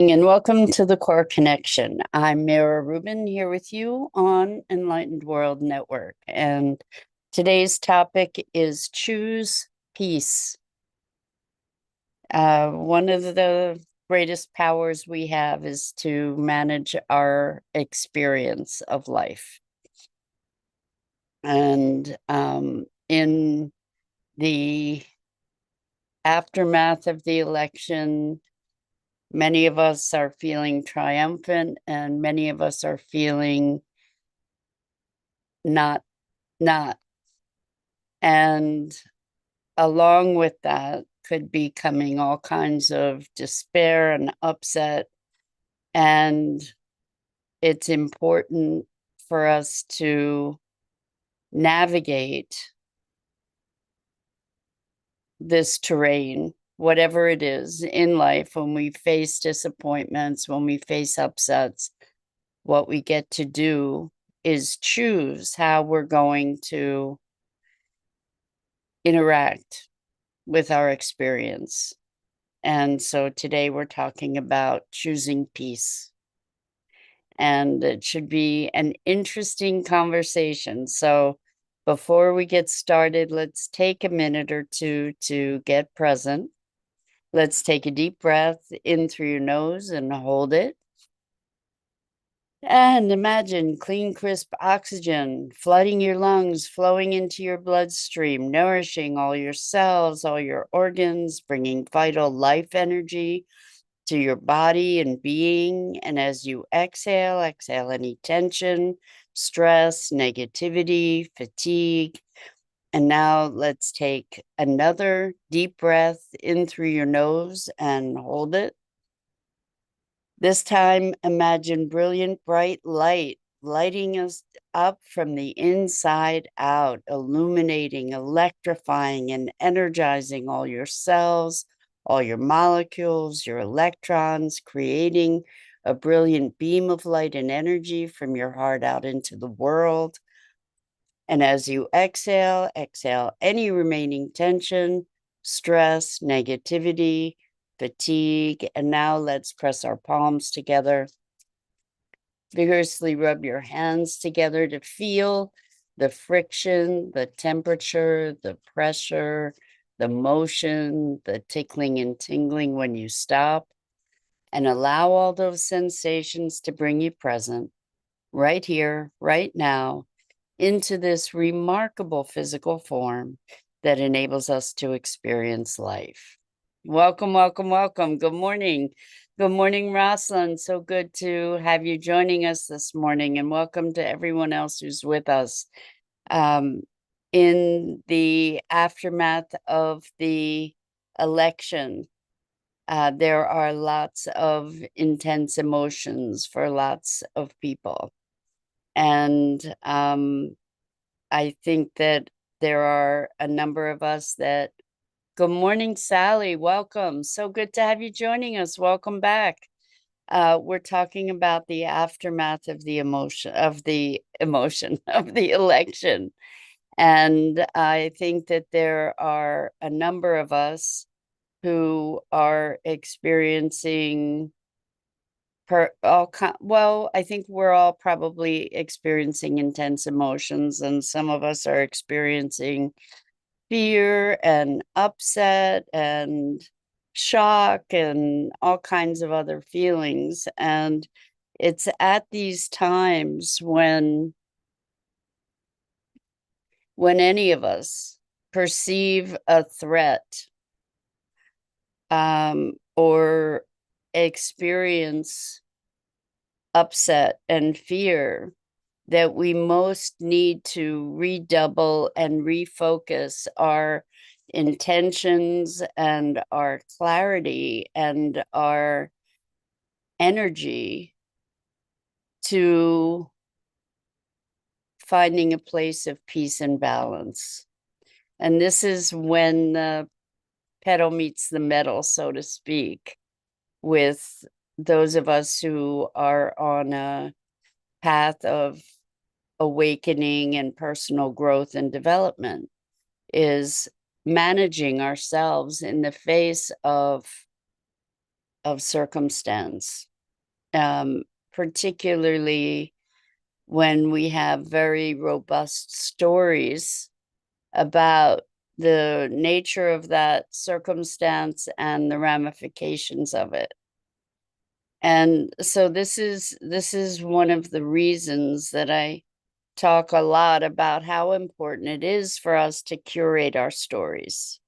And welcome to the Core Connection. I'm Mira Rubin here with you on Enlightened World Network. And today's topic is choose peace. One of the greatest powers we have is to manage our experience of life. And in the aftermath of the election, many of us are feeling triumphant, and many of us are feeling not. And along with that could be coming all kinds of despair and upset. And it's important for us to navigate this terrain, whatever it is in life, when we face disappointments, when we face upsets. What we get to do is choose how we're going to interact with our experience. And so today we're talking about choosing peace. And it should be an interesting conversation. So before we get started, let's take a minute or two to get present. Let's take a deep breath in through your nose and hold it. And imagine clean, crisp oxygen flooding your lungs, flowing into your bloodstream, nourishing all your cells, all your organs, bringing vital life energy to your body and being. And as you exhale any tension, stress, negativity, fatigue. And now let's take another deep breath in through your nose and hold it. This time, imagine brilliant, bright light lighting us up from the inside out, illuminating, electrifying, and energizing all your cells, all your molecules, your electrons, creating a brilliant beam of light and energy from your heart out into the world. And as you exhale any remaining tension, stress, negativity, fatigue. And now let's press our palms together. Vigorously rub your hands together to feel the friction, the temperature, the pressure, the motion, the tickling and tingling when you stop. And allow all those sensations to bring you present, right here, right now, into this remarkable physical form that enables us to experience life. Welcome, welcome, welcome. Good morning. Good morning, Rosalind. So good to have you joining us this morning, and welcome to everyone else who's with us. In the aftermath of the election, there are lots of intense emotions for lots of people. And I think that there are a number of us that, good morning, Sally, welcome. So good to have you joining us. Welcome back. We're talking about the aftermath of the emotion of the election. And I think that there are a number of us who are experiencing I think we're all probably experiencing intense emotions, and some of us are experiencing fear and upset and shock and all kinds of other feelings. And it's at these times when any of us perceive a threat, or experience upset and fear, that we most need to redouble and refocus our intentions and our clarity and our energy to finding a place of peace and balance. And this is when the pedal meets the metal, so to speak, with those of us who are on a path of awakening and personal growth and development, is managing ourselves in the face of of circumstance, particularly when we have very robust stories about the nature of that circumstance and the ramifications of it. And so this is one of the reasons that I talk a lot about how important it is for us to curate our stories,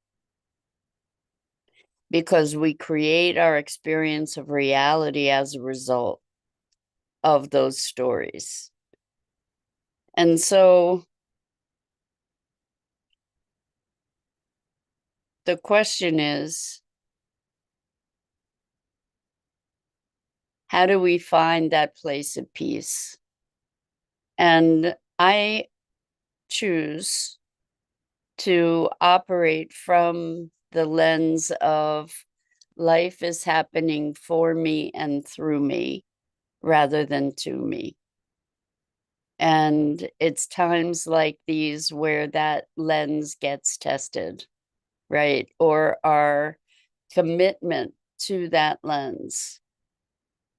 because we create our experience of reality as a result of those stories. And so the question is, how do we find that place of peace? And I choose to operate from the lens of life is happening for me and through me rather than to me. And it's times like these where that lens gets tested, right? Or our commitment to that lens,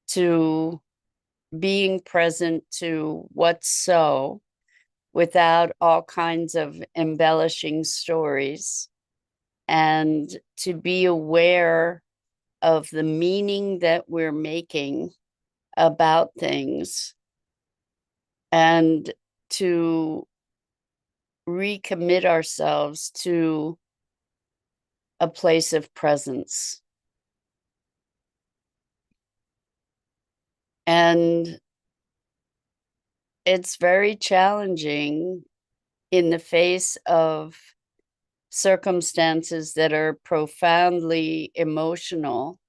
to being present to what's so, without all kinds of embellishing stories, and to be aware of the meaning that we're making about things, and to recommit ourselves to a place of presence. And it's very challenging in the face of circumstances that are profoundly emotional,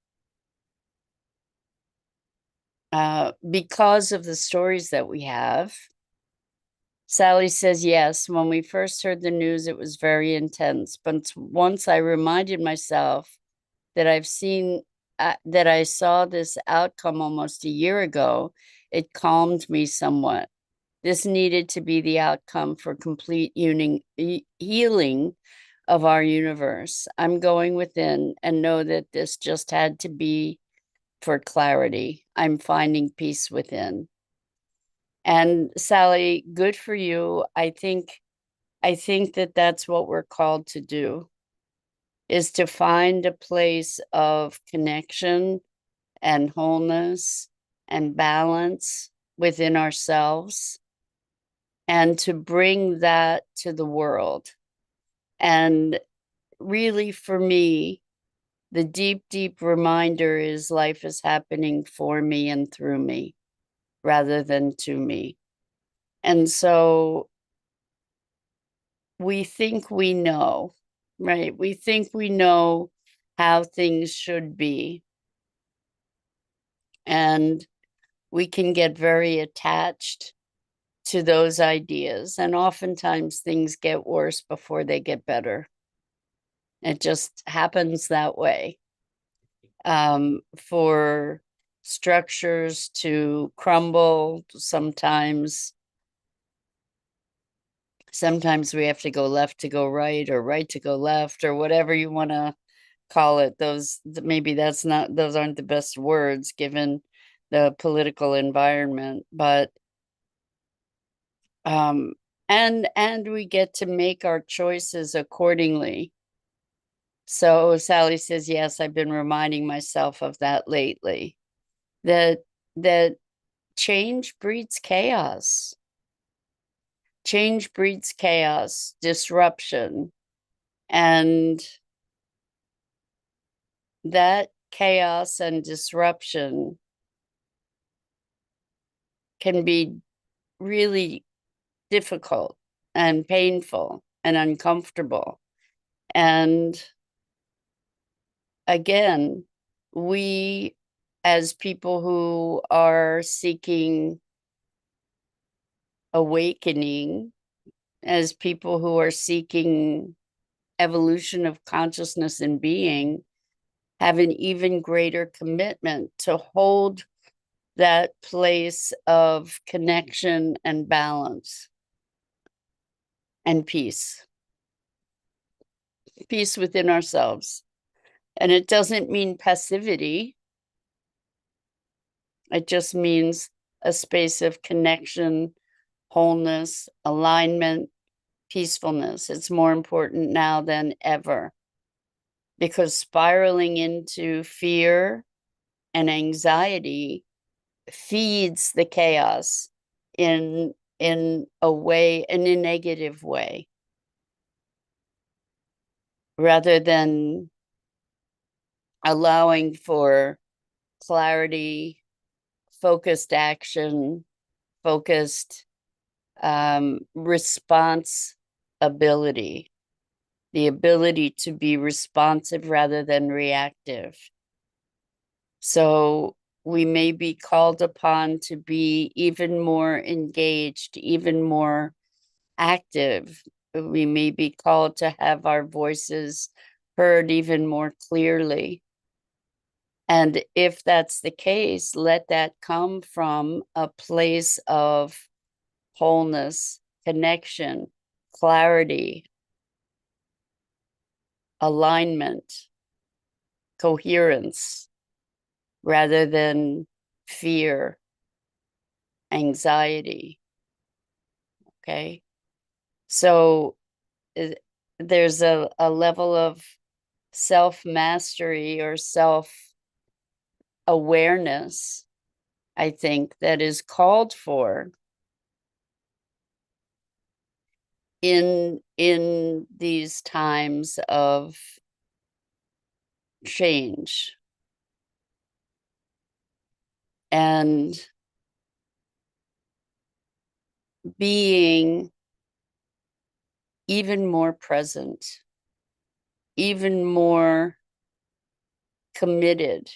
because of the stories that we have. Sally says, yes, when we first heard the news, it was very intense. But once I reminded myself that that I saw this outcome almost a year ago, it calmed me somewhat. This needed to be the outcome for complete healing of our universe. I'm going within and know that this just had to be for clarity. I'm finding peace within. And Sally, good for you. I think that that's what we're called to do, is to find a place of connection and wholeness and balance within ourselves, and to bring that to the world. And really, for me, the deep, deep reminder is life is happening for me and through me rather than to me. And so we think we know, right? We think we know how things should be. And we can get very attached to those ideas. And oftentimes things get worse before they get better. It just happens that way. For structures to crumble, sometimes we have to go left to go right, or right to go left, or whatever you want to call it. Maybe those aren't the best words given the political environment, but and we get to make our choices accordingly. So Sally says, yes, I've been reminding myself of that lately, that that change breeds chaos. Change breeds chaos, disruption, and that chaos and disruption can be really difficult and painful and uncomfortable. And again, we, as people who are seeking awakening, as people who are seeking evolution of consciousness and being, have an even greater commitment to hold that place of connection and balance and peace within ourselves. And it doesn't mean passivity. It just means a space of connection, wholeness, alignment, peacefulness. It's more important now than ever, because spiraling into fear and anxiety feeds the chaos in a way, in a negative way, rather than allowing for clarity, focused action, focused response ability, the ability to be responsive rather than reactive. So we may be called upon to be even more engaged, even more active. We may be called to have our voices heard even more clearly. And if that's the case, let that come from a place of wholeness, connection, clarity, alignment, coherence, rather than fear, anxiety. Okay. So there's a level of self-mastery or self-awareness, I think, that is called for in these times of change. And being even more present, even more committed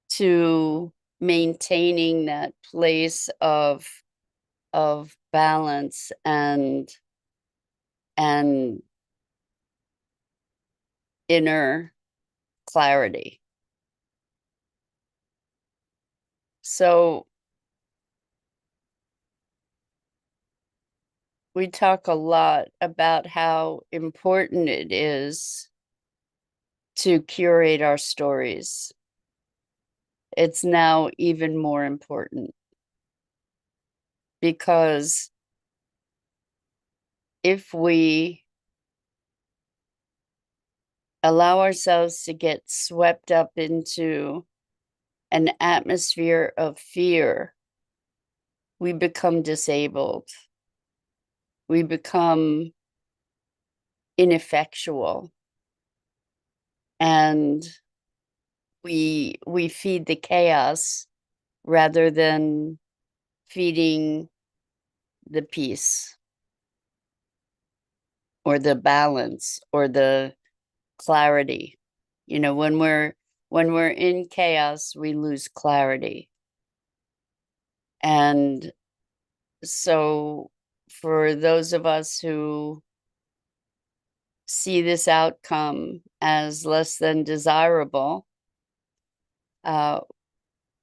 to maintaining that place of balance and inner clarity. So we talk a lot about how important it is to curate our stories. It's now even more important, because if we allow ourselves to get swept up into an atmosphere of fear, we become disabled. We become ineffectual. And we feed the chaos rather than feeding the peace or the balance or the clarity. You know, when we're in chaos, we lose clarity. And so for those of us who see this outcome as less than desirable,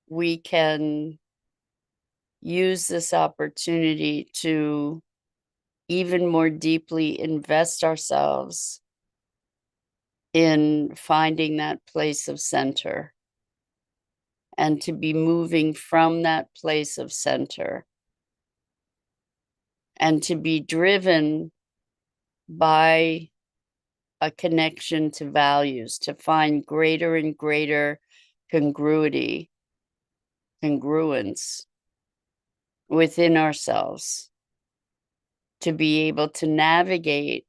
we can use this opportunity to even more deeply invest ourselves in finding that place of center, and to be moving from that place of center, and to be driven by a connection to values, to find greater and greater congruence within ourselves, to be able to navigate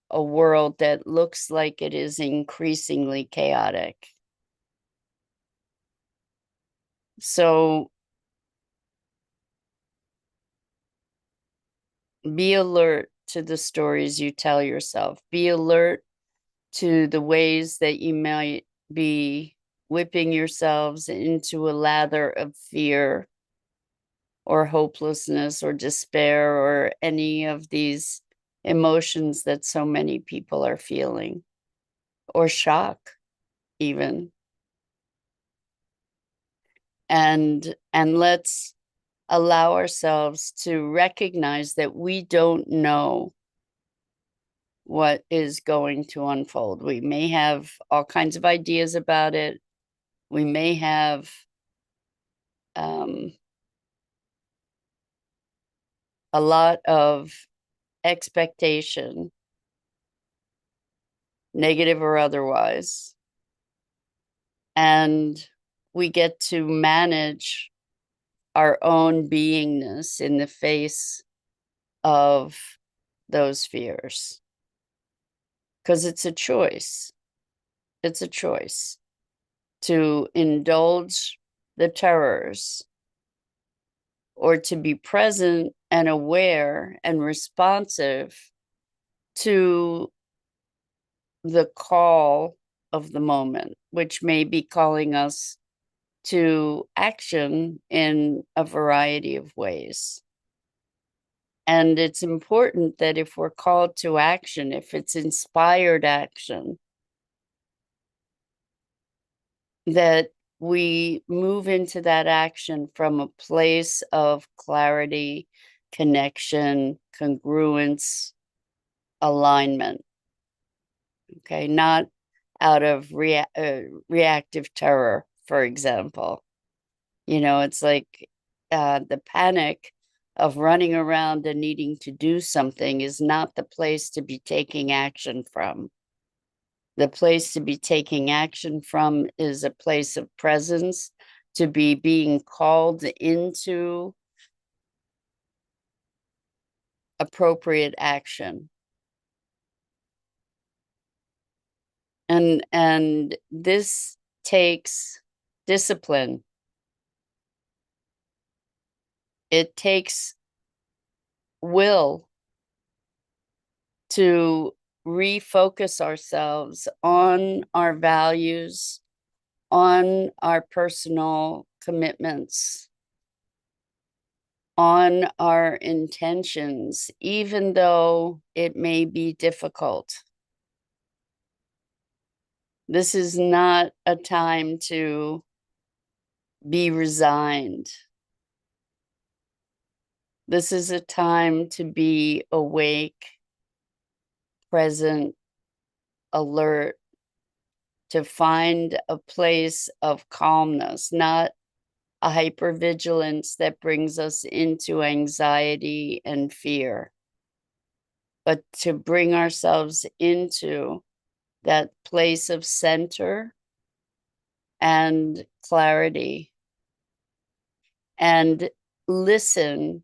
a world that looks like it is increasingly chaotic. So be alert to the stories you tell yourself. Be alert to the ways that you might be whipping yourselves into a lather of fear or hopelessness or despair or any of these emotions that so many people are feeling, or shock even. And let's allow ourselves to recognize that we don't know what is going to unfold. We may have all kinds of ideas about it. We may have a lot of expectation, negative or otherwise, and we get to manage our own beingness in the face of those fears. Because it's a choice. It's a choice to indulge the terrors or to be present and aware and responsive to the call of the moment, which may be calling us to action in a variety of ways. And it's important that if we're called to action, if it's inspired action, that we move into that action from a place of clarity, connection, congruence, alignment. Okay, not out of reactive terror, for example. It's like the panic of running around and needing to do something is not the place to be taking action from. The place to be taking action from is a place of presence, to be being called into appropriate action. And this takes discipline. It takes will to refocus ourselves on our values, on our personal commitments, on our intentions, even though it may be difficult. This is not a time to be resigned. This is a time to be awake, present, alert, to find a place of calmness, not a hypervigilance that brings us into anxiety and fear, but to bring ourselves into that place of center and clarity, and listen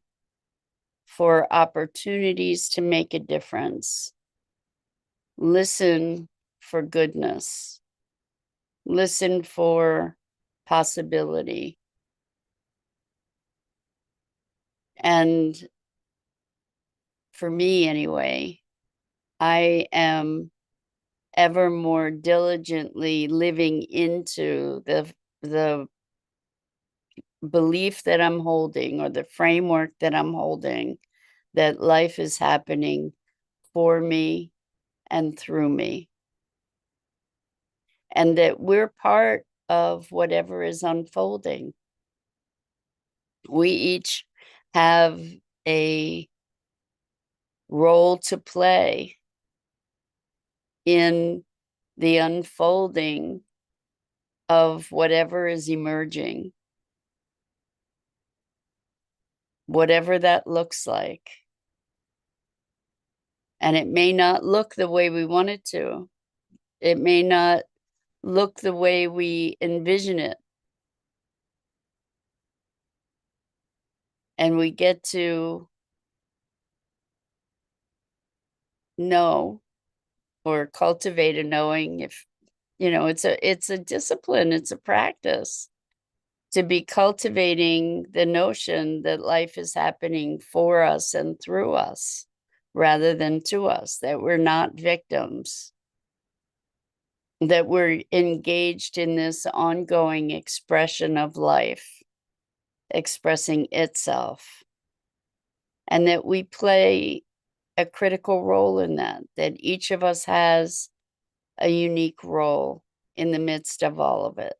for opportunities to make a difference. Listen for goodness. Listen for possibility. And for me, anyway, I am ever more diligently living into the belief that I'm holding, or the framework that I'm holding, that life is happening for me and through me, and that we're part of whatever is unfolding. We each have a role to play in the unfolding of whatever is emerging, whatever that looks like. And it may not look the way we want it to. It may not look the way we envision it. And we get to know or cultivate a knowing. If it's a discipline, it's a practice to be cultivating the notion that life is happening for us and through us rather than to us, that we're not victims, that we're engaged in this ongoing expression of life, expressing itself, and that we play a critical role in that, that each of us has a unique role in the midst of all of it.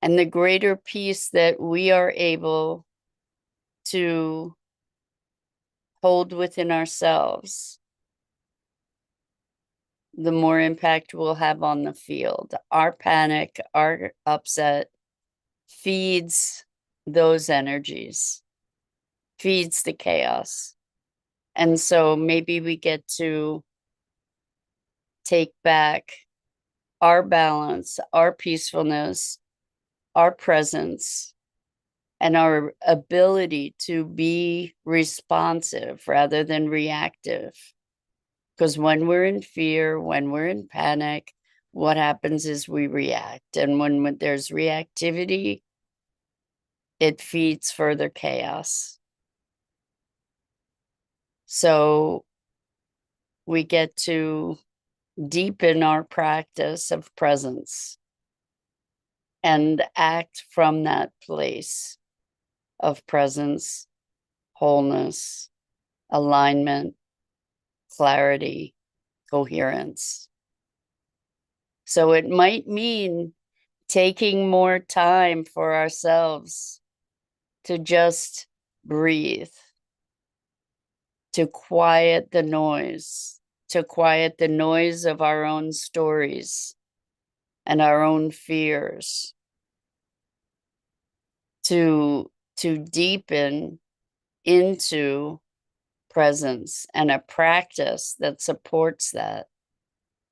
And the greater peace that we are able to hold within ourselves, the more impact we'll have on the field. Our panic, our upset feeds those energies, feeds the chaos. And so maybe we get to take back our balance, our peacefulness, our presence, and our ability to be responsive rather than reactive. Because when we're in fear, when we're in panic, what happens is we react. And when there's reactivity, it feeds further chaos. So we get to deepen our practice of presence and act from that place of presence, wholeness, alignment, clarity, coherence. So it might mean taking more time for ourselves to just breathe, to quiet the noise, of our own stories and our own fears, to deepen into presence and a practice that supports that.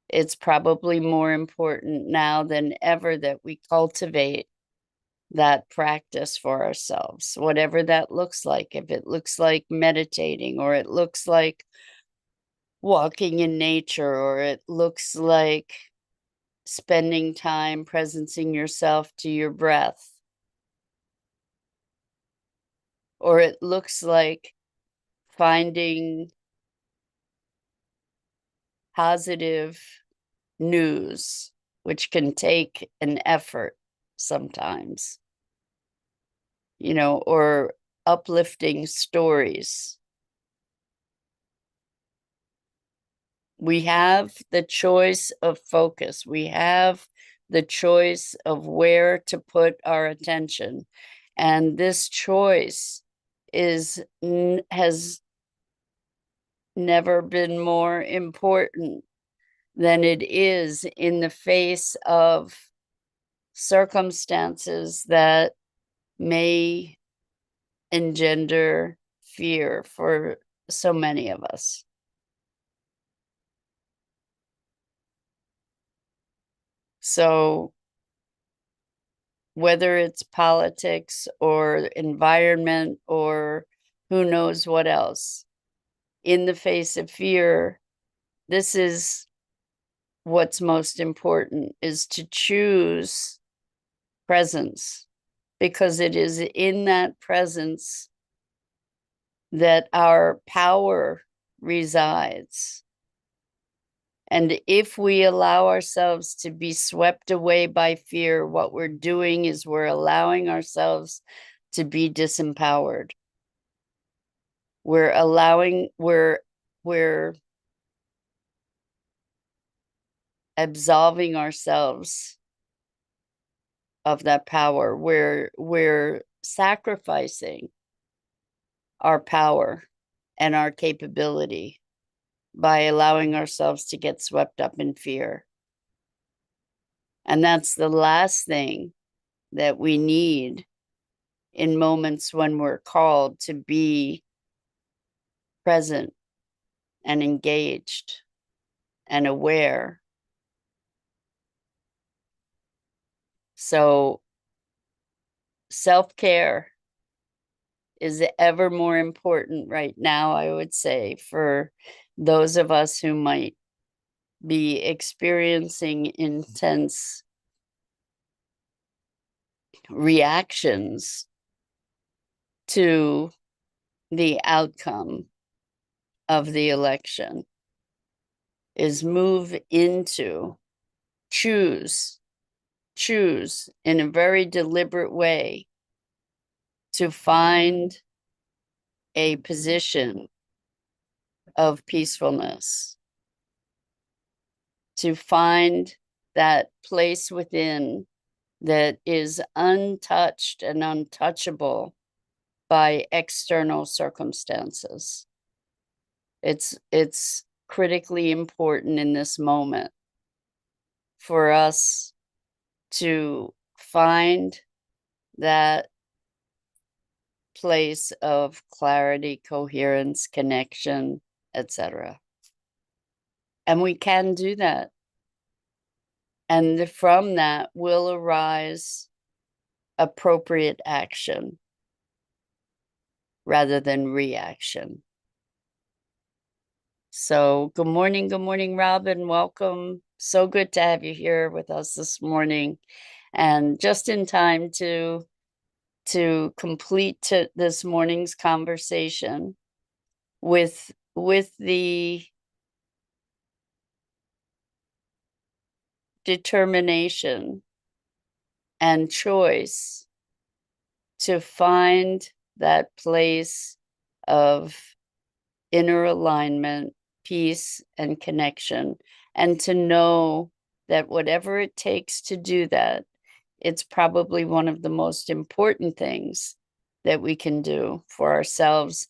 It's probably more important now than ever that we cultivate that practice for ourselves, whatever that looks like. If it looks like meditating, or it looks like walking in nature, or it looks like spending time presencing yourself to your breath, or it looks like finding positive news, which can take an effort sometimes, or uplifting stories. We have the choice of focus. We have the choice of where to put our attention. And this choice has never been more important than it is in the face of circumstances that may engender fear for so many of us. So whether it's politics or environment or who knows what else, in the face of fear, this is what's most important, is to choose presence, because it is in that presence that our power resides. And if we allow ourselves to be swept away by fear, what we're doing is we're allowing ourselves to be disempowered. We're absolving ourselves of that power. We're sacrificing our power and our capability by allowing ourselves to get swept up in fear. And that's the last thing that we need in moments when we're called to be present and engaged and aware. So self-care is ever more important right now, I would say, for those of us who might be experiencing intense reactions to the outcome of the election, is move into, choose in a very deliberate way to find a position of peacefulness, to find that place within that is untouched and untouchable by external circumstances. It's critically important in this moment for us to find that place of clarity, coherence, connection, etc. And we can do that. And from that will arise appropriate action rather than reaction. So good morning, Robin. Welcome. So good to have you here with us this morning. And just in time to complete this morning's conversation with the determination and choice to find that place of inner alignment, peace, and connection, and to know that whatever it takes to do that, it's probably one of the most important things that we can do for ourselves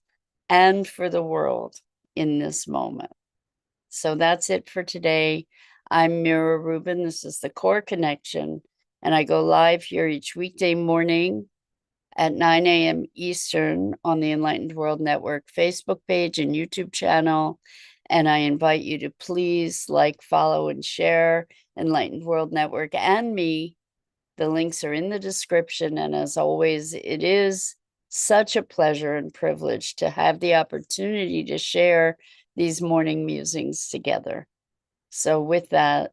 and for the world in this moment. So that's it for today. I'm Mira Rubin. This is the Core Connection, and I go live here each weekday morning at 9 a.m. Eastern on the Enlightened World Network Facebook page and YouTube channel. And I invite you to please like, follow, and share Enlightened World Network and me. The links are in the description. And as always, it is such a pleasure and privilege to have the opportunity to share these morning musings together. So with that,